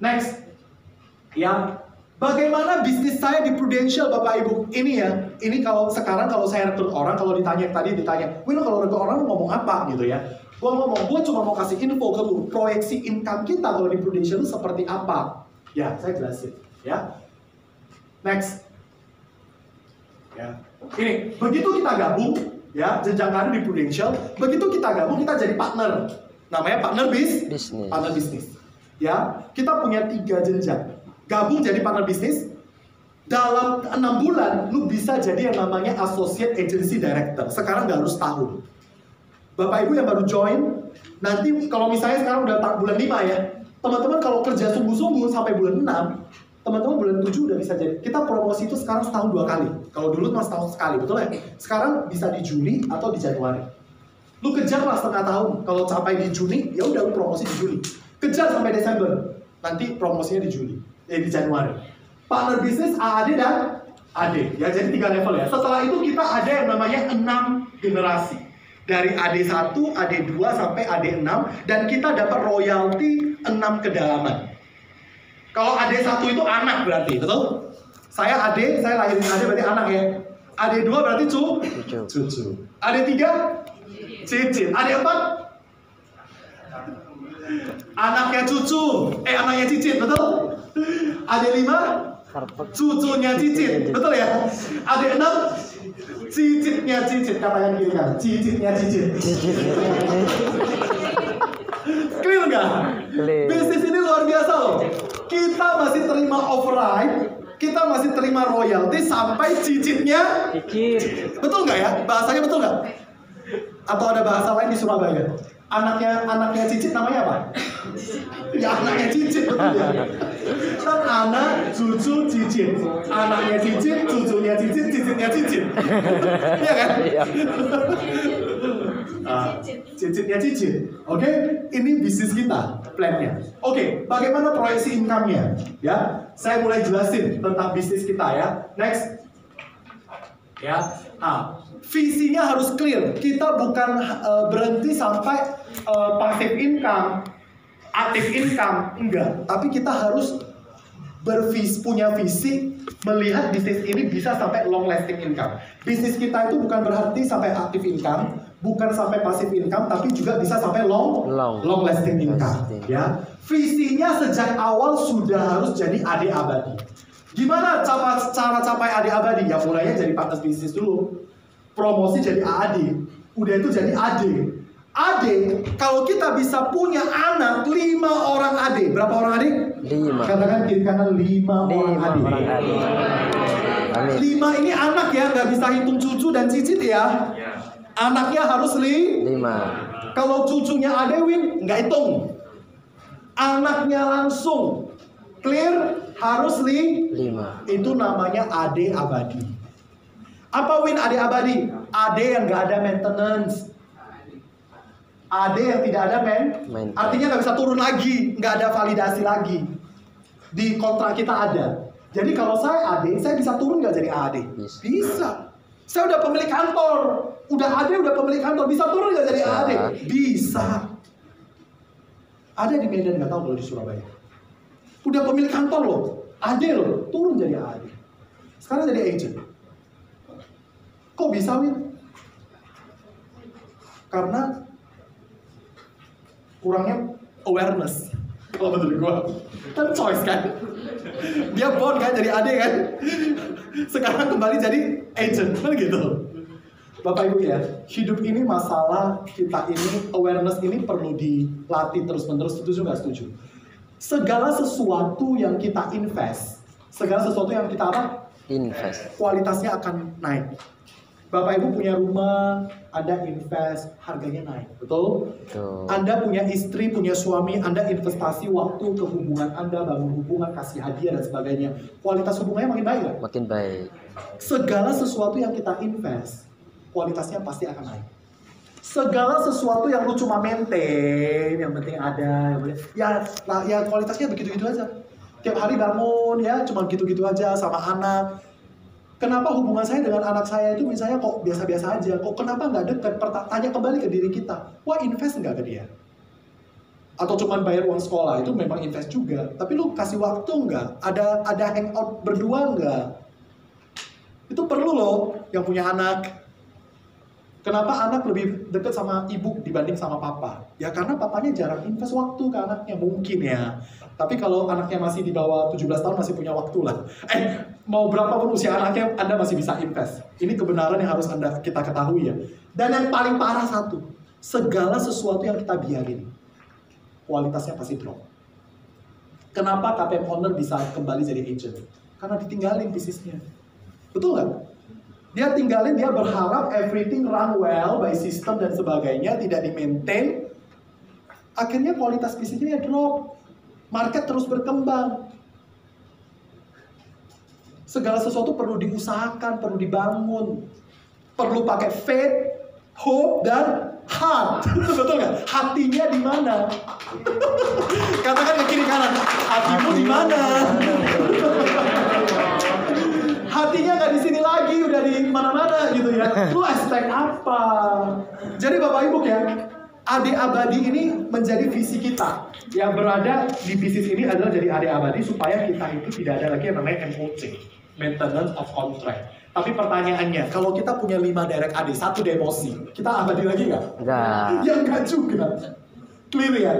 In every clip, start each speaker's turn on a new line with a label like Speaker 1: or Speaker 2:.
Speaker 1: Next, ya, bagaimana bisnis saya di Prudential, Bapak Ibu? Ini ya, ini kalau sekarang kalau saya rekrut orang, kalau ditanya, Win, kalau rekrut orang ngomong apa gitu ya? Gue cuma mau kasih info ke lu, proyeksi income kita kalau di Prudential itu seperti apa? Ya, saya jelasin, ya. Next, ya, ini begitu kita gabung, ya, jenjang karir di Prudential, begitu kita gabung kita jadi partner, namanya partner bisnis. Ya, kita punya 3 jenjang. Gabung jadi partner bisnis. Dalam 6 bulan, lu bisa jadi yang namanya Associate Agency Director. Sekarang nggak harus tahun. Bapak Ibu yang baru join, nanti kalau misalnya sekarang udah bulan 5 ya, teman-teman kalau kerja sungguh-sungguh sampai bulan 6, teman-teman bulan 7 udah bisa jadi. Kita promosi itu sekarang setahun 2 kali. Kalau dulu cuma setahun sekali, betul ya? Sekarang bisa di Juli atau di Januari. Lu kejar lah setengah tahun. Kalau sampai di Juni, ya udah lu promosi di Juli. Kejar sampai Desember, nanti promosinya di Januari. Partner bisnis AAD dan AD, ya jadi 3 level ya. Setelah itu kita ada yang namanya 6 generasi. Dari AD1, AD2 sampai AD6, dan kita dapat royalti 6 kedalaman. Kalau AD1 itu anak berarti, betul? Saya AD, saya lahirin AD berarti anak ya. AD2 berarti cucu. AD3 cicit. AD4 anaknya cucu, anaknya cicit, betul? AD5 cucunya cicit, betul ya? AD6 cicitnya cicit, katakan gini kan, cicitnya cicit. Clear nggak? Bisnis ini luar biasa loh. Kita masih terima override, kita masih terima royalti sampai cicitnya cicit. Betul nggak ya? Bahasanya betul nggak? Atau ada bahasa lain di Surabaya? Anaknya cicit namanya apa? Ya anaknya cicit, betul ya? Kan anak, cucu, cicit. Anaknya cicit, cucunya cicit, cicitnya cicit. Iya kan? Cicitnya cicit. Oke, ini bisnis kita, plannya. Oke, bagaimana proyeksi income-nya? Ya, saya mulai jelasin tentang bisnis kita ya. Next. Ya, visinya harus clear. Kita bukan berhenti sampai passive income, active income, enggak. Tapi kita harus punya visi melihat bisnis ini bisa sampai long lasting income. Bisnis kita itu bukan berhenti sampai active income, bukan sampai passive income, tapi juga bisa sampai long lasting income. Ya, visinya sejak awal sudah harus jadi AD abadi. Gimana cara capai AD abadi? Ya mulainya jadi partner bisnis dulu. Promosi jadi AD. Udah itu jadi AD. AD, kalau kita bisa punya anak 5 orang AD. Berapa orang AD? 5. Katakan kiri kanan 5 orang AD. 5 ini anak ya, nggak bisa hitung cucu dan cicit ya. Anaknya harus 5. Kalau cucunya AD, Win, nggak hitung. Anaknya langsung. Clear? Harus 5. Itu namanya AD abadi. Apa Win AD abadi? AD yang nggak ada maintenance. AD yang tidak ada artinya nggak bisa turun lagi, nggak ada validasi lagi. Di kontrak kita ada. Jadi kalau saya AD, saya bisa turun nggak jadi AD? Bisa. Saya udah pemilik kantor, udah AD, udah pemilik kantor, bisa turun nggak jadi AD? Bisa. Ada di Medan, nggak tahu kalau di Surabaya. Udah pemilik kantor loh, AD loh, turun jadi AD. Sekarang jadi agent. Kok bisa, Win? Karena kurangnya awareness. Kalau menurut gua, kan choice kan. Dia bond kan jadi AD kan. Sekarang kembali jadi agent, kan gitu. Bapak Ibu ya, hidup ini masalah kita ini, awareness ini perlu dilatih terus-menerus. Setuju nggak setuju? Segala sesuatu yang kita invest, segala sesuatu yang kita invest, kualitasnya akan naik. Bapak Ibu punya rumah, Anda invest, harganya naik, betul? Anda punya istri, punya suami, Anda investasi waktu ke hubungan Anda, bangun hubungan, kasih hadiah dan sebagainya. Kualitas hubungannya makin baik nggak? Makin baik. Segala sesuatu yang kita invest, kualitasnya pasti akan naik. Segala sesuatu yang lu cuma maintain, yang penting ada, ya kualitasnya begitu-gitu aja. Tiap hari bangun ya, cuma gitu-gitu aja sama anak. Kenapa hubungan saya dengan anak saya itu misalnya kok biasa-biasa aja? Kok kenapa nggak dekat? Tanya kembali ke diri kita. Wah, invest nggak ke dia? atau cuman bayar uang sekolah, itu memang invest juga. Tapi lu kasih waktu nggak? Ada hangout berdua nggak? Itu perlu loh yang punya anak. Kenapa anak lebih dekat sama ibu dibanding sama papa? Ya karena papanya jarang invest waktu ke anaknya, mungkin ya. Tapi kalau anaknya masih di bawah 17 tahun masih punya waktu lah. Mau berapapun usia anaknya, Anda masih bisa invest. Ini kebenaran yang harus kita ketahui ya. Dan yang paling parah satu, segala sesuatu yang kita biarin, kualitasnya pasti drop. Kenapa KPM owner bisa kembali jadi agent? Karena ditinggalin bisnisnya. Betul nggak? Dia tinggalin, dia berharap everything run well by system dan sebagainya, tidak di-maintain. Akhirnya kualitas bisnisnya drop. Market terus berkembang. Segala sesuatu perlu diusahakan, perlu dibangun. Perlu pakai faith, hope, dan heart. Betul nggak? Hatinya di mana? Katakan ke kiri kanan, hatimu di mana? Hatinya nggak di sini lagi, udah di mana-mana gitu ya. Lu expect apa? Jadi Bapak Ibu ya, adik abadi ini menjadi visi kita. Yang berada di bisnis ini adalah jadi adik abadi supaya kita itu tidak ada lagi yang namanya MOC, Maintenance of Contract. Tapi pertanyaannya, kalau kita punya 5 direct AD, 1 demosi, kita abadi lagi nggak?
Speaker 2: Enggak.
Speaker 1: Ya nggak juga. Clear ya?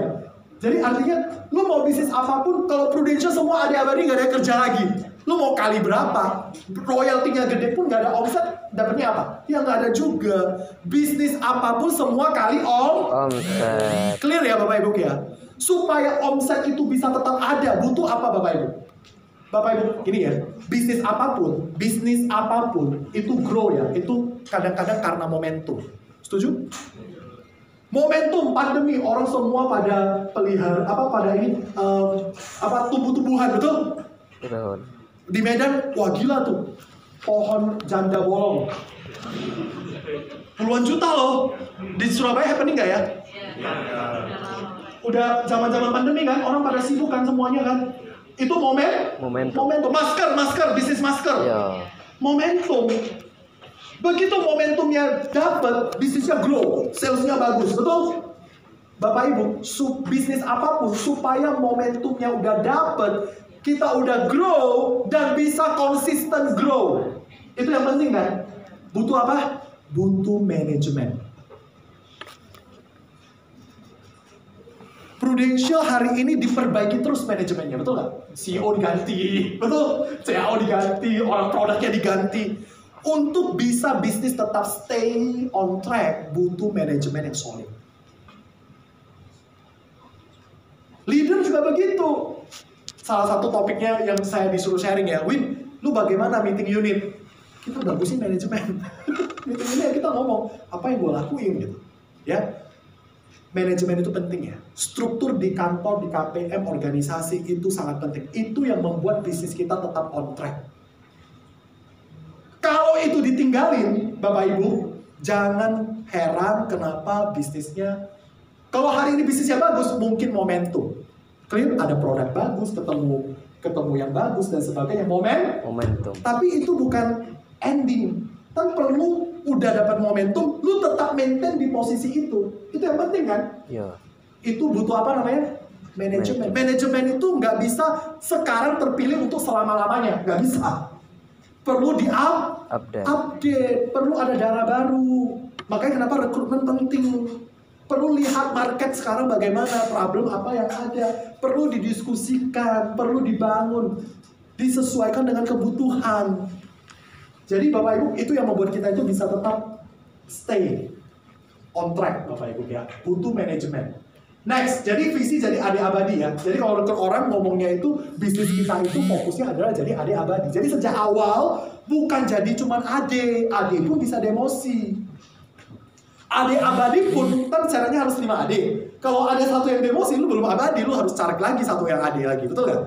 Speaker 1: Jadi artinya, lu mau bisnis apapun, kalau Prudential semua adik abadi nggak ada yang kerja lagi. Lu mau kali berapa? Royaltinya gede pun nggak ada omset, dapatnya apa? Ya nggak ada juga. Bisnis apapun semua kali
Speaker 2: Omset.
Speaker 1: Clear ya Bapak Ibu ya? Supaya omset itu bisa tetap ada, butuh apa Bapak Ibu? Bapak Ibu, gini ya, bisnis apapun itu grow ya, itu kadang-kadang karena momentum. Setuju? Momentum pandemi, orang semua pada pelihara tumbuh-tumbuhan, betul?
Speaker 2: Betul.
Speaker 1: Di Medan, wah gila tuh, pohon janda bolong. Puluhan juta loh. Di Surabaya happening nggak ya? Udah zaman-zaman pandemi kan, orang pada sibuk kan semuanya kan. Itu momentum. Masker, bisnis masker.
Speaker 2: Iya.
Speaker 1: Momentum. Begitu momentumnya dapat, bisnisnya grow, salesnya bagus, betul? Bapak Ibu, bisnis apapun supaya momentumnya udah dapat, kita udah grow dan bisa konsisten grow. Itu yang penting kan? Butuh apa? Butuh manajemen. Prudential hari ini diperbaiki terus manajemennya, betul nggak? CEO diganti, betul? CAO diganti, orang produknya diganti. Untuk bisa bisnis tetap stay on track, butuh manajemen yang solid. Leader juga begitu. Salah satu topiknya yang saya disuruh sharing ya, Win, lu bagaimana meeting unit? Kita bagusin manajemen. Meeting unit kita ngomong, apa yang gue lakuin gitu. Ya, manajemen itu penting ya. Struktur di kantor, di KPM, organisasi itu sangat penting. Itu yang membuat bisnis kita tetap on track. Kalau itu ditinggalin, Bapak Ibu, jangan heran kenapa bisnisnya. Kalau hari ini bisnisnya bagus, mungkin momentum. Clear, ada produk bagus, ketemu yang bagus dan sebagainya, momentum. Tapi itu bukan ending. Kan perlu udah dapat momentum, lu tetap maintain di posisi itu. Itu yang penting kan?
Speaker 2: Iya.
Speaker 1: Itu butuh apa namanya? Manajemen. Manajemen itu nggak bisa sekarang terpilih untuk selama-lamanya, nggak bisa. Perlu update, perlu ada dana baru. Makanya kenapa rekrutmen penting. Perlu lihat market sekarang bagaimana, problem apa yang ada. Perlu didiskusikan, perlu dibangun, disesuaikan dengan kebutuhan. Jadi Bapak Ibu, itu yang membuat kita itu bisa tetap stay on track Bapak Ibu ya. Butuh manajemen. Next, jadi visi jadi adik abadi ya. Jadi kalau orang ngomongnya itu bisnis kita itu fokusnya adalah jadi adik abadi. Jadi sejak awal bukan jadi cuman adik pun bisa demosi. Adik abadi pun kan caranya harus 5 adik. Kalau ada satu yang demosi, lu belum abadi, lu harus cari lagi satu yang adik lagi, betul nggak?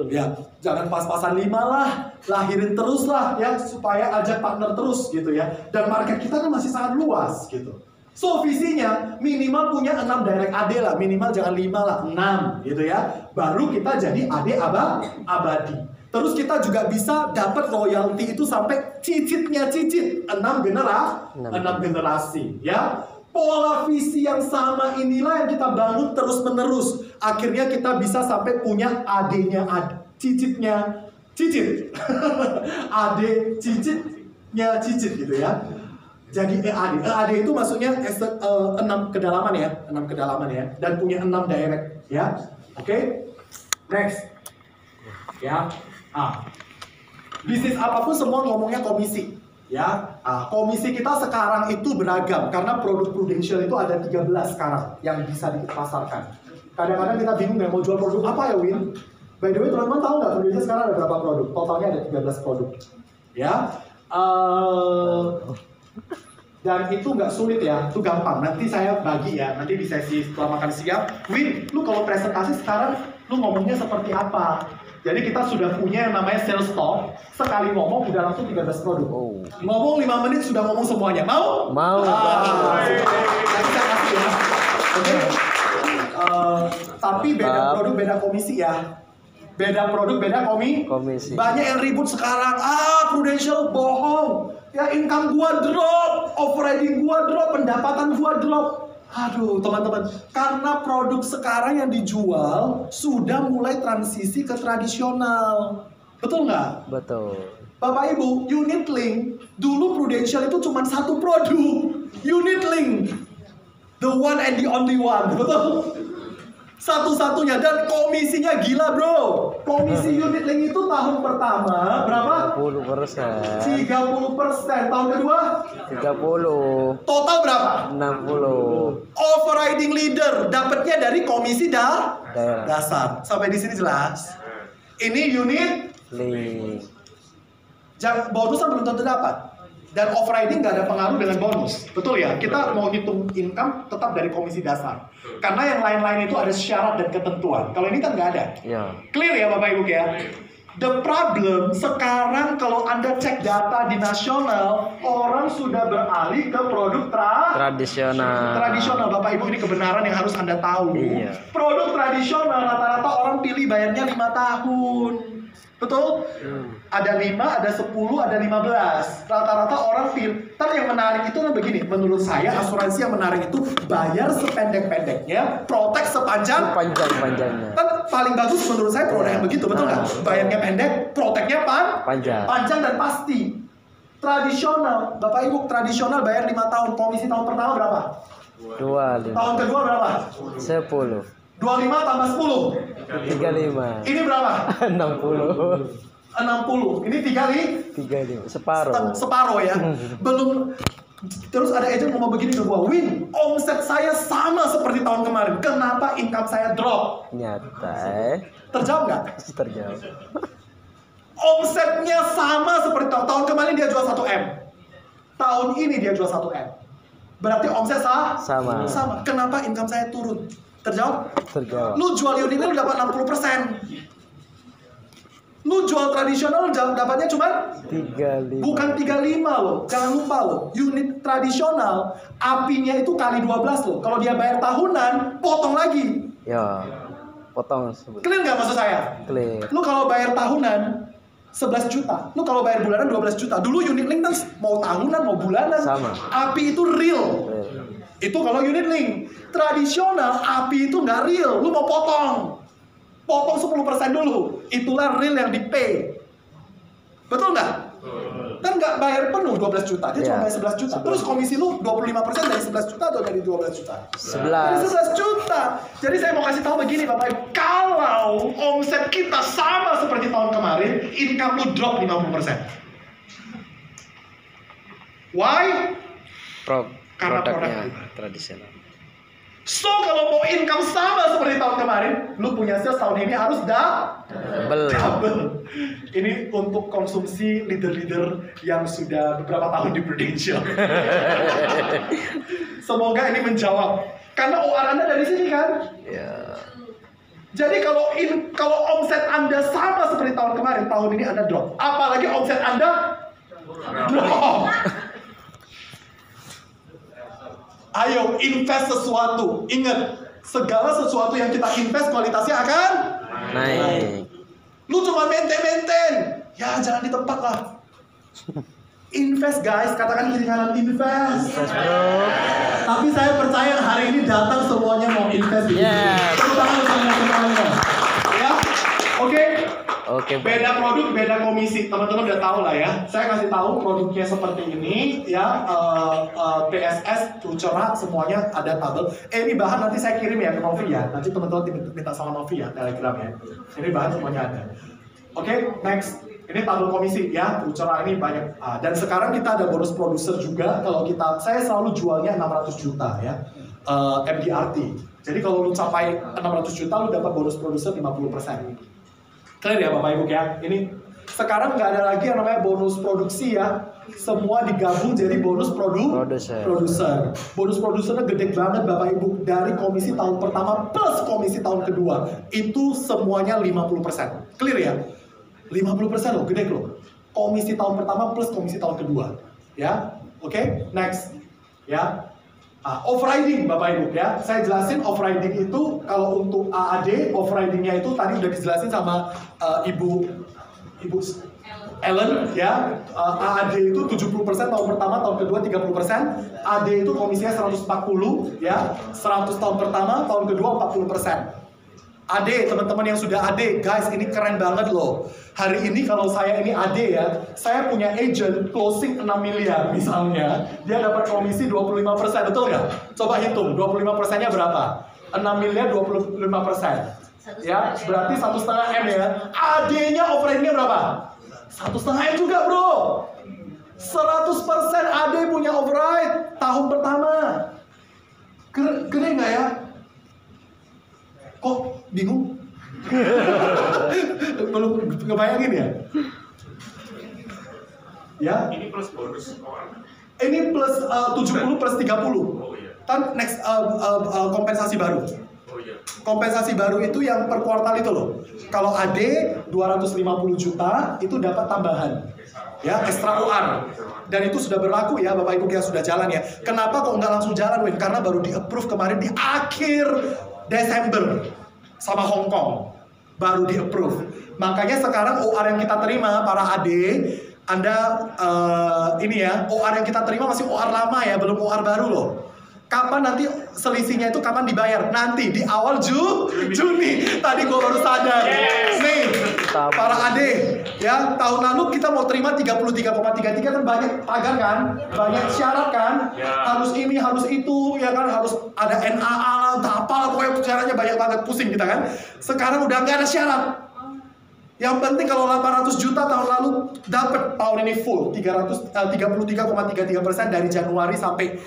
Speaker 1: Ya, jangan pas-pasan 5 lah, lahirin terus lah ya supaya ajak partner terus gitu ya. Dan market kita kan masih sangat luas gitu. So visinya minimal punya 6 direct AD lah, minimal jangan 5 lah, 6 gitu ya. Baru kita jadi AD abadi. Terus kita juga bisa dapat royalti itu sampai cicit 6 generasi ya. Pola visi yang sama inilah yang kita bangun terus-menerus. Akhirnya kita bisa sampai punya AD-nya, cicitnya, cicit. AD, cicitnya, cicit gitu ya. Jadi EAD itu maksudnya 6 kedalaman ya, 6 kedalaman ya, dan punya 6 direct ya. Oke. Next. Ya. Bisnis apapun semua ngomongnya komisi. Ya, komisi kita sekarang itu beragam karena produk Prudential itu ada 13 sekarang yang bisa dipasarkan. Kadang-kadang kita bingung ya mau jual produk apa ya, Win? By the way, teman-teman tahu nggak Prudential sekarang ada berapa produk? Totalnya ada 13 produk. Ya, dan itu nggak sulit ya, itu gampang. Nanti saya bagi ya, nanti di sesi setelah makan siang. Win, lu kalau presentasi sekarang, lu ngomongnya seperti apa? Jadi kita sudah punya yang namanya sales talk. Sekali ngomong udah langsung 13 produk. Ngomong 5 menit sudah ngomong semuanya. Mau?
Speaker 2: Mau.
Speaker 1: Nanti saya kasih ya. Oke. Tapi beda produk beda komisi ya. Beda produk beda komisi. Banyak yang ribut sekarang. Prudential bohong. Ya income gua drop, operating gua drop, pendapatan gua drop. Aduh teman-teman, karena produk sekarang yang dijual sudah mulai transisi ke tradisional. Betul nggak?
Speaker 2: Betul.
Speaker 1: Bapak Ibu, unit link dulu Prudential itu cuma satu produk, unit link, the one and the only one, betul? Satu-satunya, dan komisinya gila bro. Komisi unit link itu tahun pertama berapa?
Speaker 2: 30%.
Speaker 1: 30%. Tahun kedua?
Speaker 2: 30.
Speaker 1: Total berapa?
Speaker 2: 60.
Speaker 1: Overriding leader dapatnya dari komisi
Speaker 2: Daerah.
Speaker 1: dasar. Sampai di sini jelas. Ini unit
Speaker 2: Link.
Speaker 1: bonusan belum tentu dapat. Dan overriding nggak ada pengaruh dengan bonus. Betul ya? Kita mau hitung income tetap dari komisi dasar. Karena yang lain-lain itu ada syarat dan ketentuan. Kalau ini kan nggak ada.
Speaker 2: Ya.
Speaker 1: Clear ya Bapak Ibu ya? The problem sekarang kalau Anda cek data di nasional, orang sudah beralih ke produk tradisional. Bapak Ibu, ini kebenaran yang harus Anda tahu.
Speaker 2: Iya.
Speaker 1: Produk tradisional rata-rata orang pilih bayarnya 5 tahun. Betul? Ada 5, ada 10, ada 15. Rata-rata orang pilih. Tapi yang menarik itu kan begini. Menurut saya asuransi yang menarik itu bayar sependek-pendeknya, protek
Speaker 2: Panjang-panjangnya.
Speaker 1: Kan paling bagus menurut saya produk yang begitu, betul nggak? Bayarnya pendek, proteknya panjang dan pasti. Tradisional, Bapak Ibu, tradisional bayar 5 tahun. Komisi tahun pertama berapa?
Speaker 2: 25.
Speaker 1: Tahun kedua berapa?
Speaker 2: 10.
Speaker 1: 25 tambah 10.
Speaker 2: 35.
Speaker 1: Ini berapa?
Speaker 2: 60.
Speaker 1: 60. Ini
Speaker 2: 35.
Speaker 1: Separuh ya. Belum. Terus ada agent ngomong begini ke gua, Win, omset saya sama seperti tahun kemarin. Kenapa income saya drop?
Speaker 2: Nyata.
Speaker 1: Terjawab nggak?
Speaker 2: Terjawab.
Speaker 1: Omsetnya sama seperti tahun kemarin dia jual 1M. Tahun ini dia jual 1M. Berarti omset
Speaker 2: sama.
Speaker 1: Kenapa income saya turun? Terjawab? Lu jual unit lu dapat 60%. Lu jual tradisional lu dapatnya cuma
Speaker 2: 35.
Speaker 1: Bukan 35 loh. Jangan lupa loh. Unit tradisional apinya itu kali 12 loh. Kalau dia bayar tahunan, potong lagi.
Speaker 2: Ya. Potong.
Speaker 1: Clear nggak maksud saya?
Speaker 2: Clear.
Speaker 1: Lu kalau bayar tahunan 11 juta. Lu kalau bayar bulanan 12 juta. Dulu unit link kan mau tahunan mau bulanan.
Speaker 2: Sama.
Speaker 1: Api itu real. Itu kalau unit link. Tradisional api itu nggak real. Lu mau potong 10% dulu. Itulah real yang di pay. Betul nggak? Kan nggak bayar penuh 12 juta. Dia cuma bayar 11 juta. Terus komisi lu 25% dari 11 juta atau dari 12 juta?
Speaker 2: 11.
Speaker 1: Dari 11 juta. Jadi saya mau kasih tahu begini Bapak Ibu. Kalau omset kita sama seperti tahun kemarin, income lu drop 50%. Why? Karena
Speaker 2: Produknya tradisional.
Speaker 1: So kalau mau income sama seperti tahun kemarin, lu punya sales tahun ini harus double. Ini untuk konsumsi leader-leader yang sudah beberapa tahun di Prudential. Semoga ini menjawab. Karena OR Anda dari sini kan?
Speaker 2: Ya.
Speaker 1: Jadi kalau omset Anda sama seperti tahun kemarin, tahun ini Anda drop. Apalagi omset Anda drop. Ayo invest sesuatu. Ingat, segala sesuatu yang kita invest kualitasnya akan
Speaker 2: naik.
Speaker 1: Lu cuma maintain. Ya jangan di tempat lah. Invest guys, katakan kiri kanan invest.
Speaker 2: Invest bro.
Speaker 1: Tapi saya percaya hari ini datang semuanya mau invest di sini.
Speaker 2: Yes.
Speaker 1: Tepuk tangan semuanya. Ya, oke.
Speaker 2: Oke.
Speaker 1: Beda produk, beda komisi. Teman-teman udah tahu lah ya. Saya kasih tahu produknya seperti ini, ya. PSS, Tucera, semuanya ada tabel. Ini bahan nanti saya kirim ya ke Novi ya. Nanti teman-teman minta sama Novi ya, Telegram ya. Ini bahan semuanya ada. Oke, next. Ini tabel komisi ya, Tucera ini banyak. Dan sekarang kita ada bonus produser juga. Kalau saya selalu jualnya 600 juta ya, MDRT. Jadi kalau lu capai 600 juta, lu dapat bonus produser 50%. Clear ya Bapak Ibu ya? Ini sekarang nggak ada lagi yang namanya bonus produksi ya. Semua digabung jadi bonus produser. Bonus produsernya gede banget Bapak Ibu. Dari komisi tahun pertama plus komisi tahun kedua. Itu semuanya 50%. Clear ya? 50% loh, gede loh. Komisi tahun pertama plus komisi tahun kedua. Ya, oke, next. Ya, off-riding Bapak Ibu ya. Saya jelasin off-riding itu kalau untuk AAD, off-ridingnya itu tadi udah dijelasin sama Ibu Ellen ya. AAD itu 70% tahun pertama, tahun kedua 30%. AD itu komisinya 140 ya. 100 tahun pertama, tahun kedua 40%. AD, teman-teman yang sudah AD, guys ini keren banget loh. Hari ini kalau saya ini AD ya, saya punya agent closing 6 miliar misalnya, dia dapat komisi 25%, betul nggak? Coba hitung, 25%-nya berapa? 6 miliar 25%. Ya, berarti 1,5 M ya. AD-nya overhead-nya berapa? 1,5 M juga bro. 100% AD punya override tahun pertama. Gede nggak ya? Kok bingung? Belum ngebayangin ya? Ya?
Speaker 3: Ini plus bonus orang.
Speaker 1: Ini plus 70 plus 30.
Speaker 3: Oh iya.
Speaker 1: Kan next kompensasi baru.
Speaker 3: Oh iya.
Speaker 1: Kompensasi baru itu yang per kuartal itu loh. Kalau AD 250 juta itu dapat tambahan. Ya, extra UR. Dan itu sudah berlaku ya Bapak Ibu yang sudah jalan ya. Kenapa kok nggak langsung jalan Win? Karena baru di-approve kemarin di akhir Desember sama Hong Kong baru di-approve. Makanya sekarang OR yang kita terima para AD, Anda ini ya, OR yang kita terima masih OR lama ya, belum OR baru loh. Kapan nanti selisihnya itu kapan dibayar? Nanti di awal Juni. Tadi gue baru sadar. Nih, para AD ya, tahun lalu kita mau terima 33,33 kan banyak tagar kan, banyak syarat kan, harus ini, harus itu, ya kan, harus ada NAA, entah apa, pokoknya syaratnya banyak banget, pusing kita kan. Sekarang udah nggak ada syarat. Yang penting kalau 800 juta tahun lalu dapat tahun ini full 33,33% dari Januari sampai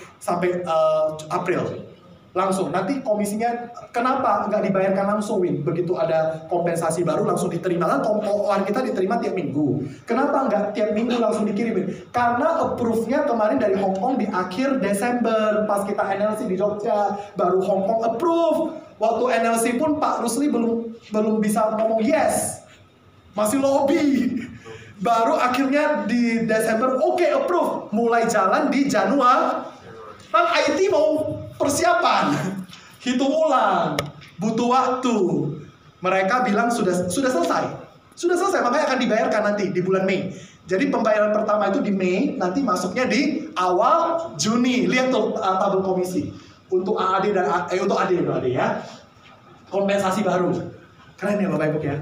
Speaker 1: April. Langsung nanti komisinya kenapa nggak dibayarkan langsung Win? Begitu ada kompensasi baru langsung diterima kan, OR kita diterima tiap minggu. Kenapa nggak tiap minggu langsung dikirimin? Karena approve-nya kemarin dari Hong Kong di akhir Desember pas kita NLC di Jogja, baru Hong Kong approve. Waktu NLC pun Pak Rusli belum bisa ngomong yes. Masih lobby. Baru akhirnya di Desember oke, approve. Mulai jalan di Januari. Kan IT mau persiapan. Hitung ulang. Butuh waktu. Mereka bilang sudah selesai. Sudah selesai, makanya akan dibayarkan nanti di bulan Mei. Jadi pembayaran pertama itu di Mei, nanti masuknya di awal Juni. Lihat tuh tabel komisi. Untuk AAD dan untuk AD ya. Kompensasi baru. Keren ya Bapak Ibu ya.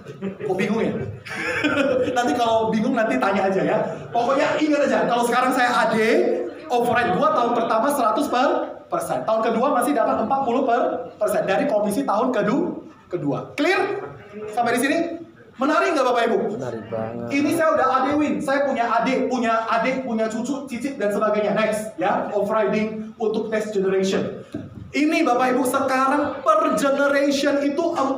Speaker 1: Kok bingung ya? Nanti kalau bingung nanti tanya aja ya. Pokoknya ingat aja, kalau sekarang saya AD, override gua tahun pertama 100%. Tahun kedua masih dapat 40% dari komisi tahun kedua. Clear? Sampai di sini? Menarik nggak Bapak Ibu?
Speaker 2: Menarik banget.
Speaker 1: Ini saya udah AD Win, saya punya adik, punya cucu, cicit dan sebagainya. Next ya, overriding untuk next generation. Ini Bapak Ibu sekarang per generation itu 4